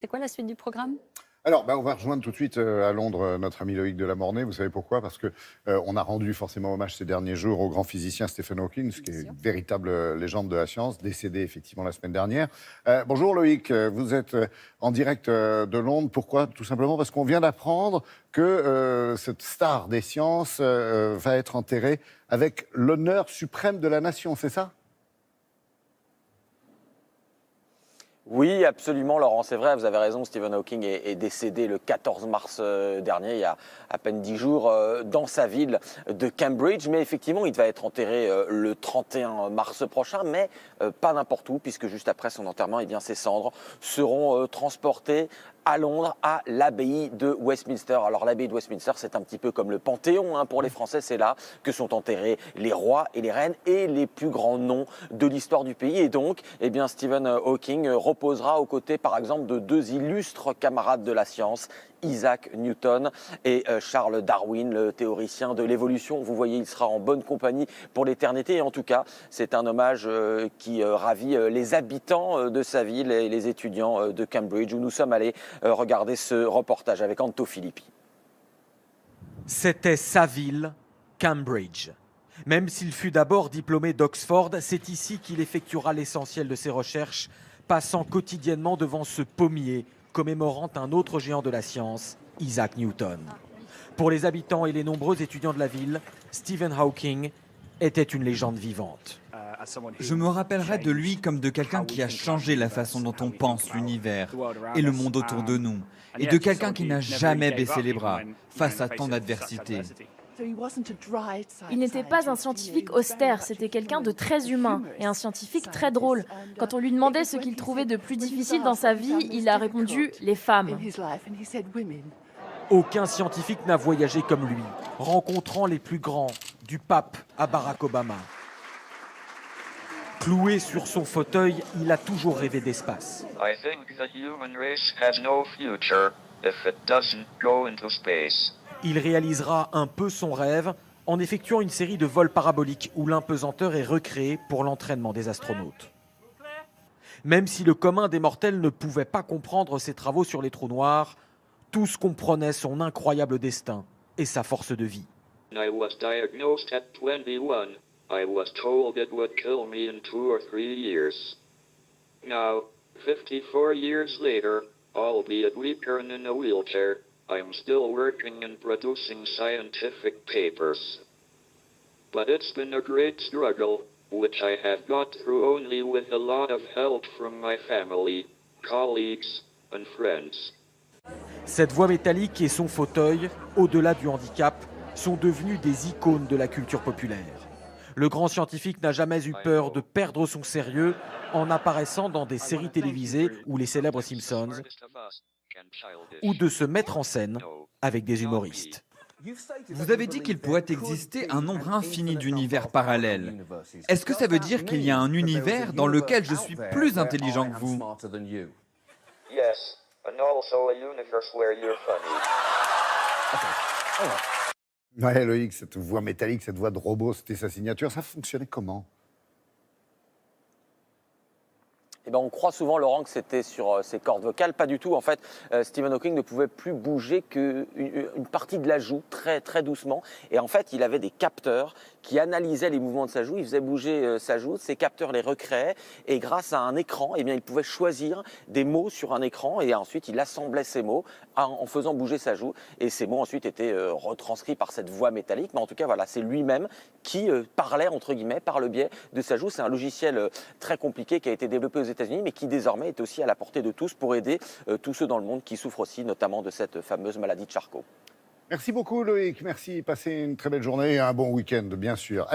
C'est quoi la suite du programme? Alors, on va rejoindre tout de suite à Londres notre ami Loïc Delamornay. Vous savez pourquoi? Parce que on a rendu forcément hommage ces derniers jours au grand physicien Stephen Hawking, qui est une véritable légende de la science, décédé effectivement la semaine dernière. Bonjour Loïc, vous êtes en direct de Londres. Pourquoi? Tout simplement parce qu'on vient d'apprendre que cette star des sciences va être enterrée avec l'honneur suprême de la nation, c'est ça? Oui, absolument, Laurent, c'est vrai, vous avez raison, Stephen Hawking est décédé le 14 mars dernier, il y a à peine 10 jours, dans sa ville de Cambridge. Mais effectivement, il va être enterré le 31 mars prochain, mais pas n'importe où, puisque juste après son enterrement, eh bien, ses cendres seront transportées à Londres, à l'abbaye de Westminster. Alors l'abbaye de Westminster, c'est un petit peu comme le Panthéon pour les Français. C'est là que sont enterrés les rois et les reines et les plus grands noms de l'histoire du pays. Et donc, eh bien, Stephen Hawking reposera aux côtés, par exemple, de deux illustres camarades de la science, Isaac Newton et Charles Darwin, le théoricien de l'évolution. Vous voyez, il sera en bonne compagnie pour l'éternité. Et en tout cas, c'est un hommage qui ravit les habitants de sa ville et les étudiants de Cambridge, où nous sommes allés regarder ce reportage avec Anto Filippi. C'était sa ville, Cambridge. Même s'il fut d'abord diplômé d'Oxford, c'est ici qu'il effectuera l'essentiel de ses recherches, passant quotidiennement devant ce pommier commémorant un autre géant de la science, Isaac Newton. Pour les habitants et les nombreux étudiants de la ville, Stephen Hawking était une légende vivante. Je me rappellerai de lui comme de quelqu'un qui a changé la façon dont on pense l'univers et le monde autour de nous, et de quelqu'un qui n'a jamais baissé les bras face à tant d'adversité. Il n'était pas un scientifique austère, c'était quelqu'un de très humain et un scientifique très drôle. Quand on lui demandait ce qu'il trouvait de plus difficile dans sa vie, il a répondu « les femmes ». Aucun scientifique n'a voyagé comme lui, rencontrant les plus grands, du pape à Barack Obama. Cloué sur son fauteuil, il a toujours rêvé d'espace. I think the human race has no future if it doesn't go into space. Il réalisera un peu son rêve en effectuant une série de vols paraboliques où l'impesanteur est recréée pour l'entraînement des astronautes. Même si le commun des mortels ne pouvait pas comprendre ses travaux sur les trous noirs, tous comprenaient son incroyable destin et sa force de vie. I was diagnosed at 21. I was told it would kill me in 2 or 3 years. Now, 54 years later, albeit weaker and in a wheelchair, I'm still working and producing scientific papers. But it's been a great struggle, which I have got through only with a lot of help from my family, colleagues, and friends. Cette voix métallique et son fauteuil, au-delà du handicap, sont devenus des icônes de la culture populaire. Le grand scientifique n'a jamais eu peur de perdre son sérieux en apparaissant dans des séries télévisées ou les célèbres Simpsons, ou de se mettre en scène avec des humoristes. Vous avez dit qu'il pourrait exister un nombre infini d'univers parallèles. Est-ce que ça veut dire qu'il y a un univers dans lequel je suis plus intelligent que vous? Yes, and also a universe where you're funny. Ouais, Loïc, cette voix métallique, cette voix de robot, c'était sa signature. Ça fonctionnait comment? Eh ben, on croit souvent, Laurent, que c'était sur ses cordes vocales. Pas du tout. En fait, Stephen Hawking ne pouvait plus bouger qu'une partie de la joue, très, très doucement. Et en fait, il avait des capteurs qui analysaient les mouvements de sa joue. Il faisait bouger sa joue. Ces capteurs les recréaient. Et grâce à un écran, eh bien, il pouvait choisir des mots sur un écran. Et ensuite, il assemblait ces mots en faisant bouger sa joue. Et ces mots, ensuite, étaient retranscrits par cette voix métallique. Mais en tout cas, voilà, c'est lui-même qui parlait, entre guillemets, par le biais de sa joue. C'est un logiciel très compliqué qui a été développé aux États-Unis, mais qui désormais est aussi à la portée de tous pour aider tous ceux dans le monde qui souffrent aussi notamment de cette fameuse maladie de Charcot. Merci beaucoup Loïc, merci. Passez une très belle journée et un bon week-end, bien sûr.